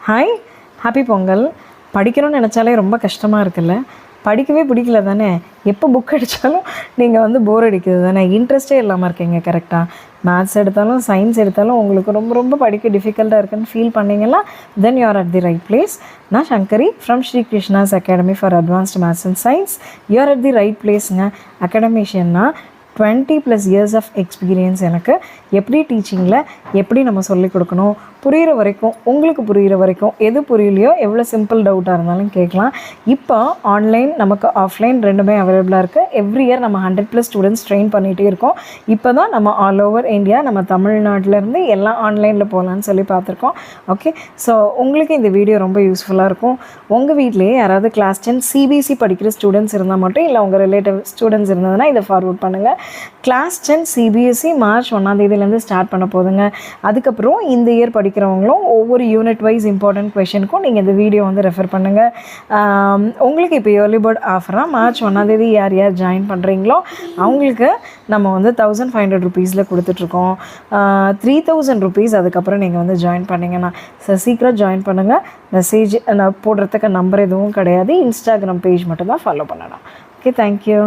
Hi, happy Pongal. படிக்கணும்னு நினச்சாலே ரொம்ப கஷ்டமாக இருக்குல்ல? படிக்கவே பிடிக்கல தானே? எப்போ புக் அடித்தாலும் நீங்கள் போர் அடிக்குது தானே? இன்ட்ரெஸ்ட்டே இல்லாமல் இருக்கீங்க. கரெக்டாக மேத்ஸ் எடுத்தாலும் சயின்ஸ் எடுத்தாலும் உங்களுக்கு ரொம்ப ரொம்ப படிக்க டிஃபிகல்ட்டாக இருக்குன்னு ஃபீல் பண்ணிங்கன்னா then you are at the right place. நான் Shankari from Sri Krishna's academy for advanced maths and science. You are at the right பிளேஸுங்க. அகாடமிஷியன்னா 20+ இயர்ஸ் ஆஃப் எக்ஸ்பீரியன்ஸ். எனக்கு எப்படி டீச்சிங்கில் எப்படி நம்ம சொல்லிக் கொடுக்கணும், புரிகிற வரைக்கும், உங்களுக்கு புரிகிற வரைக்கும், எது புரியலையோ எவ்வளோ சிம்பிள் டவுட்டாக இருந்தாலும் கேட்கலாம். இப்போ ஆன்லைன் நமக்கு ஆஃப்லைன் ரெண்டுமே அவைலபிளாக இருக்குது. எவ்ரி இயர் நம்ம 100+ ஸ்டூடெண்ட்ஸ் ட்ரெயின் பண்ணிகிட்டே இருக்கோம். இப்போ தான் நம்ம ஆல் ஓவர் இந்தியா, நம்ம தமிழ்நாட்டிலேருந்து எல்லாம் ஆன்லைனில் போகலான்னு சொல்லி பார்த்துருக்கோம். ஓகே, ஸோ உங்களுக்கு இந்த வீடியோ ரொம்ப யூஸ்ஃபுல்லாக இருக்கும். உங்கள் வீட்டிலேயே யாராவது கிளாஸ் 10 சிபிஎஸ்சி படிக்கிற ஸ்டூடெண்ட்ஸ் இருந்தால் மட்டும், இல்லை உங்கள் ரிலேட்டிவ் ஸ்டூடெண்ட்ஸ் இருந்ததுன்னா இதை ஃபார்வர்ட் பண்ணுங்கள். கிளாஸ் 10 சிபிஎஸ்சி மார்ச் 1ஆம் தேதியிலேருந்து ஸ்டார்ட் பண்ண போதுங்க. அதுக்கப்புறம் இந்த இயர் படிக்கிறவங்களும் ஒவ்வொரு யூனிட் வைஸ் இம்பார்ட்டன்ட் கொஷனுக்கும் நீங்கள் இந்த வீடியோ ரெஃபர் பண்ணுங்கள். உங்களுக்கு இப்போ ஏர்லி பேர்ட் ஆஃபராக மார்ச் 1ஆம் தேதி யார் யார் ஜாயின் பண்ணுறீங்களோ அவங்களுக்கு நம்ம 1500 ருபீஸில் கொடுத்துட்ருக்கோம். 3000 ருபீஸ் அதுக்கப்புறம் நீங்கள் ஜாயின் பண்ணிங்கன்னா. சீக்கிரம் ஜாயின் பண்ணுங்கள். மெசேஜ் நான் போடுறதுக்கு நம்பர் எதுவும் கிடையாது. இன்ஸ்டாகிராம் பேஜ் மட்டும்தான் ஃபாலோ பண்ணணும். Okay, thank you.